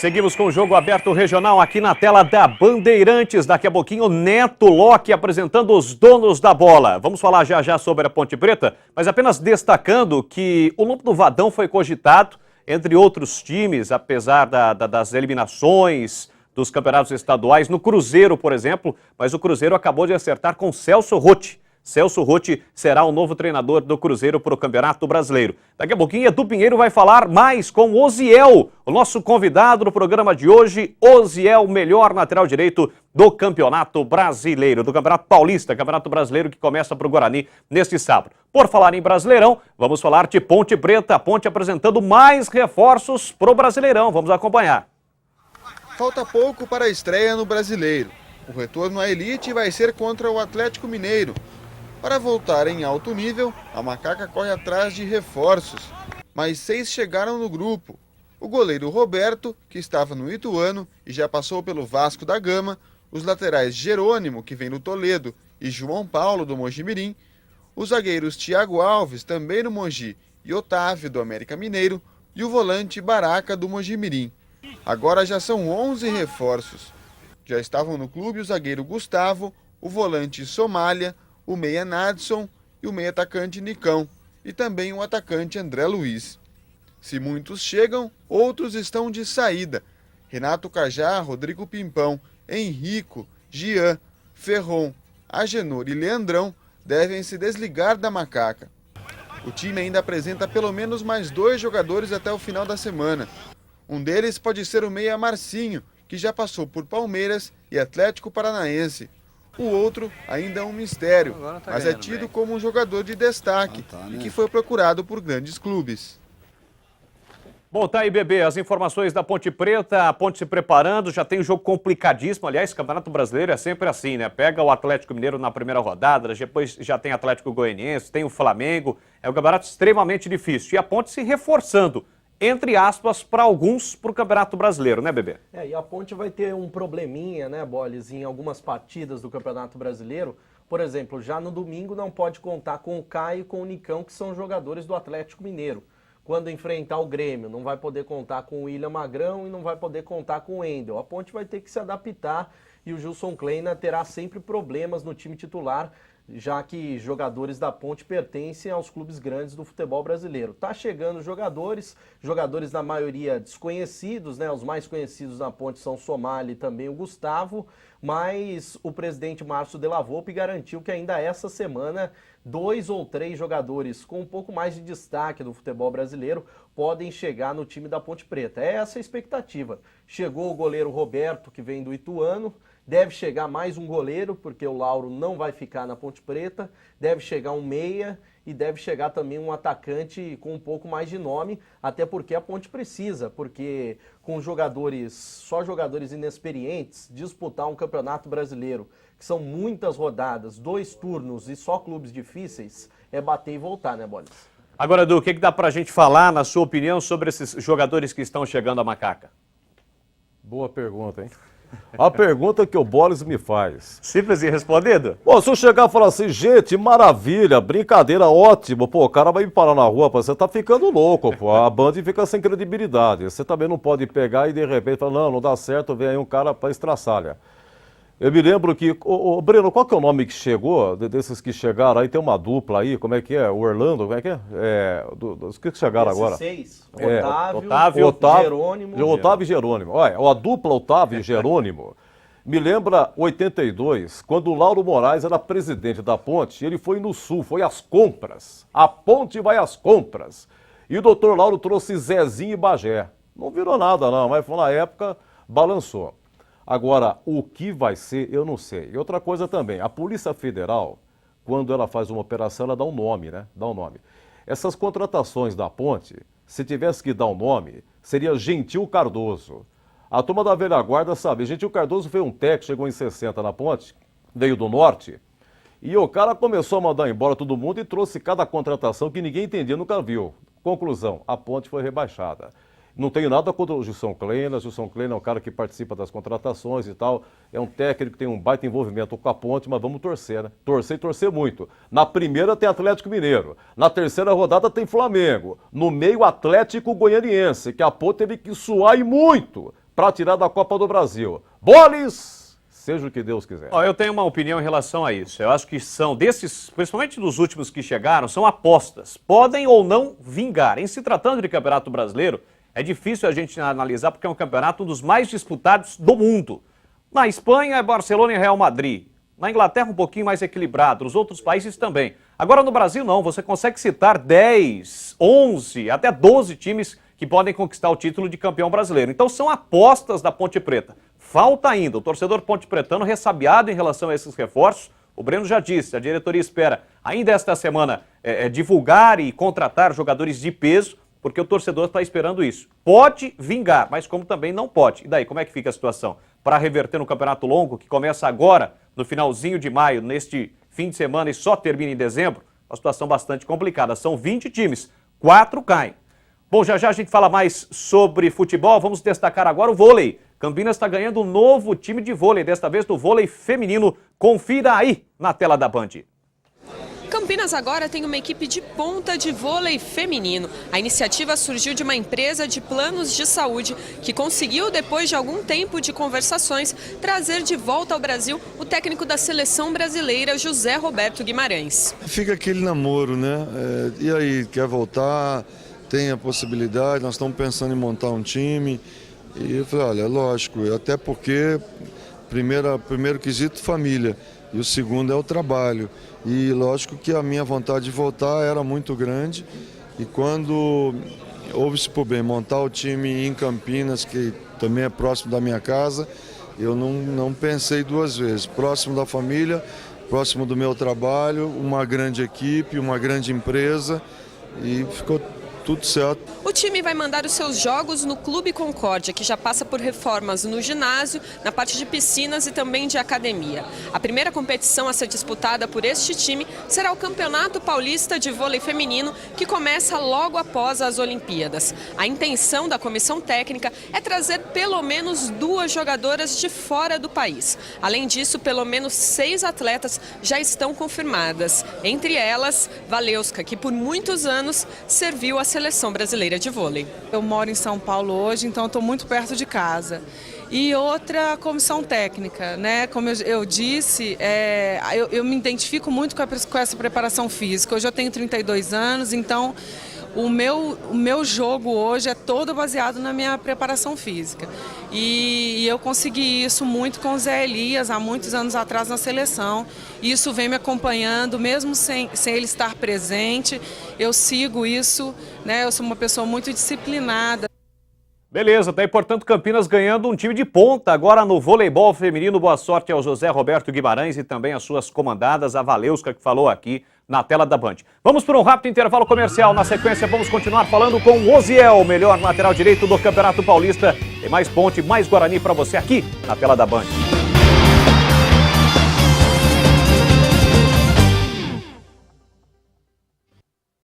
Seguimos com o jogo aberto regional aqui na tela da Bandeirantes. Daqui a pouquinho, Neto Locke apresentando os donos da bola. Vamos falar já já sobre a Ponte Preta, mas apenas destacando que o nome do Vadão foi cogitado, entre outros times, apesar das eliminações dos campeonatos estaduais, no Cruzeiro, por exemplo, mas o Cruzeiro acabou de acertar com Celso Rotti. Celso Rotti será o novo treinador do Cruzeiro para o Campeonato Brasileiro. Daqui a pouquinho, Edu Pinheiro vai falar mais com Osiel, o nosso convidado no programa de hoje. Osiel, melhor lateral direito do Campeonato Brasileiro, do Campeonato Paulista, Campeonato Brasileiro que começa para o Guarani neste sábado. Por falar em Brasileirão, vamos falar de Ponte Preta, a Ponte apresentando mais reforços para o Brasileirão. Vamos acompanhar. Falta pouco para a estreia no Brasileiro. O retorno à elite vai ser contra o Atlético Mineiro. Para voltar em alto nível, a Macaca corre atrás de reforços, mas 6 chegaram no grupo. O goleiro Roberto, que estava no Ituano e já passou pelo Vasco da Gama, os laterais Jerônimo, que vem do Toledo, e João Paulo, do Mojimirim, os zagueiros Thiago Alves, também no Mogi, e Otávio, do América Mineiro, e o volante Baraca, do Mojimirim. Agora já são 11 reforços. Já estavam no clube o zagueiro Gustavo, o volante Somália, o meia Nadson e o meia atacante Nicão, e também o atacante André Luiz. Se muitos chegam, outros estão de saída. Renato Cajá, Rodrigo Pimpão, Henrico, Gian, Ferron, Agenor e Leandrão devem se desligar da Macaca. O time ainda apresenta pelo menos mais 2 jogadores até o final da semana. Um deles pode ser o meia Marcinho, que já passou por Palmeiras e Atlético Paranaense. O outro ainda é um mistério, mas é tido como um jogador de destaque e que foi procurado por grandes clubes. Bom, tá aí, bebê, as informações da Ponte Preta, a Ponte se preparando, já tem um jogo complicadíssimo. Aliás, o Campeonato Brasileiro é sempre assim, né? Pega o Atlético Mineiro na primeira rodada, depois já tem Atlético Goianiense, tem o Flamengo. É um campeonato extremamente difícil. E a Ponte se reforçando, entre aspas, para alguns, para o Campeonato Brasileiro, né, bebê? E a Ponte vai ter um probleminha, né, Boles, em algumas partidas do Campeonato Brasileiro. Por exemplo, já no domingo não pode contar com o Caio e com o Nicão, que são jogadores do Atlético Mineiro. Quando enfrentar o Grêmio, não vai poder contar com o William Magrão e não vai poder contar com o Wendel. A Ponte vai ter que se adaptar e o Gilson Kleina terá sempre problemas no time titular, já que jogadores da Ponte pertencem aos clubes grandes do futebol brasileiro. Tá chegando jogadores na maioria desconhecidos, né? Os mais conhecidos na Ponte são o Somália e também o Gustavo, mas o presidente Márcio Della Volpe garantiu que ainda essa semana 2 ou 3 jogadores com um pouco mais de destaque do futebol brasileiro podem chegar no time da Ponte Preta. É essa a expectativa. Chegou o goleiro Roberto, que vem do Ituano. Deve chegar mais um goleiro, porque o Lauro não vai ficar na Ponte Preta. Deve chegar um meia e deve chegar também um atacante com um pouco mais de nome, até porque a Ponte precisa, porque com só jogadores inexperientes, disputar um campeonato brasileiro, que são muitas rodadas, 2 turnos e só clubes difíceis, é bater e voltar, né, Bolis? Agora, Edu, o que dá pra gente falar, na sua opinião, sobre esses jogadores que estão chegando à Macaca? Boa pergunta, hein? A pergunta que o Boles me faz. Simples e respondido? Pô, se eu chegar e falar assim, gente, maravilha, brincadeira, ótimo, pô, o cara vai me parar na rua, pô, você tá ficando louco, pô, a Band fica sem credibilidade. Você também não pode pegar e de repente falar, não dá certo, vem aí um cara pra estraçalha. Eu me lembro que, Breno, qual que é o nome que chegou, desses que chegaram aí, tem uma dupla aí, como é que é? O Orlando, como é que é? Os que chegaram agora? 6, Otávio, Jerônimo. Otávio e Jerônimo. Olha, a dupla Otávio e Jerônimo me lembra 82, quando o Lauro Moraes era presidente da Ponte, ele foi no Sul, foi às compras. A Ponte vai às compras. E o doutor Lauro trouxe Zezinho e Bagé. Não virou nada não, mas na época balançou. Agora, o que vai ser, eu não sei. E outra coisa também, a Polícia Federal, quando ela faz uma operação, ela dá um nome, né? Dá um nome. Essas contratações da Ponte, se tivesse que dar um nome, seria Gentil Cardoso. A turma da velha guarda sabe, Gentil Cardoso foi um técnico, chegou em 60 na Ponte, veio do Norte, e o cara começou a mandar embora todo mundo e trouxe cada contratação que ninguém entendia, nunca viu. Conclusão, a Ponte foi rebaixada. Não tenho nada contra o Gilson Kleina. Gilson Kleina é um cara que participa das contratações e tal. É um técnico que tem um baita envolvimento com a Ponte, mas vamos torcer, né? Torcer e torcer muito. Na primeira tem Atlético Mineiro. Na terceira rodada tem Flamengo. No meio, Atlético Goianiense, que a Ponte teve que suar e muito para tirar da Copa do Brasil. Boles, seja o que Deus quiser. Ó, eu tenho uma opinião em relação a isso. Eu acho que são desses, principalmente dos últimos que chegaram, são apostas. Podem ou não vingar. Em se tratando de Campeonato Brasileiro, é difícil a gente analisar porque é um campeonato um dos mais disputados do mundo. Na Espanha é Barcelona e Real Madrid. Na Inglaterra um pouquinho mais equilibrado, nos outros países também. Agora no Brasil não, você consegue citar 10, 11, até 12 times que podem conquistar o título de campeão brasileiro. Então são apostas da Ponte Preta. Falta ainda, o torcedor ponte-pretano ressabiado em relação a esses reforços. O Breno já disse, a diretoria espera ainda esta semana divulgar e contratar jogadores de peso, porque o torcedor está esperando isso. Pode vingar, mas como também não pode. E daí, como é que fica a situação? Para reverter no Campeonato Longo, que começa agora, no finalzinho de maio, neste fim de semana e só termina em dezembro, uma situação bastante complicada. São 20 times, 4 caem. Bom, já a gente fala mais sobre futebol, vamos destacar agora o vôlei. Campinas está ganhando um novo time de vôlei, desta vez do vôlei feminino. Confira aí na tela da Band. Campinas agora tem uma equipe de ponta de vôlei feminino. A iniciativa surgiu de uma empresa de planos de saúde que conseguiu, depois de algum tempo de conversações, trazer de volta ao Brasil o técnico da seleção brasileira, José Roberto Guimarães. Fica aquele namoro, né? E aí, quer voltar? Tem a possibilidade, nós estamos pensando em montar um time. E eu falei, olha, lógico, até porque primeiro quesito, família. E o segundo é o trabalho. E lógico que a minha vontade de voltar era muito grande. E quando houve-se por bem montar o time em Campinas, que também é próximo da minha casa, eu não pensei duas vezes. Próximo da família, próximo do meu trabalho, uma grande equipe, uma grande empresa e ficou tudo certo. O time vai mandar os seus jogos no Clube Concórdia, que já passa por reformas no ginásio, na parte de piscinas e também de academia. A primeira competição a ser disputada por este time será o Campeonato Paulista de Vôlei Feminino, que começa logo após as Olimpíadas. A intenção da comissão técnica é trazer pelo menos 2 jogadoras de fora do país. Além disso, pelo menos 6 atletas já estão confirmadas. Entre elas, Valeuska, que por muitos anos serviu a seleção brasileira de vôlei. Eu moro em São Paulo hoje, então estou muito perto de casa. E outra, comissão técnica, né? Como eu disse, eu me identifico muito com essa preparação física. Hoje eu tenho 32 anos, então o meu jogo hoje é todo baseado na minha preparação física. E eu consegui isso muito com o Zé Elias, há muitos anos atrás na seleção. E isso vem me acompanhando, mesmo sem ele estar presente, eu sigo isso, né? Eu sou uma pessoa muito disciplinada. Beleza, tá aí, portanto, Campinas ganhando um time de ponta agora no voleibol feminino. Boa sorte ao José Roberto Guimarães e também às suas comandadas, a Valeuska, que falou aqui na tela da Band. Vamos para um rápido intervalo comercial. Na sequência, vamos continuar falando com o Osiel, melhor lateral direito do Campeonato Paulista. Tem mais Ponte, mais Guarani para você aqui na tela da Band.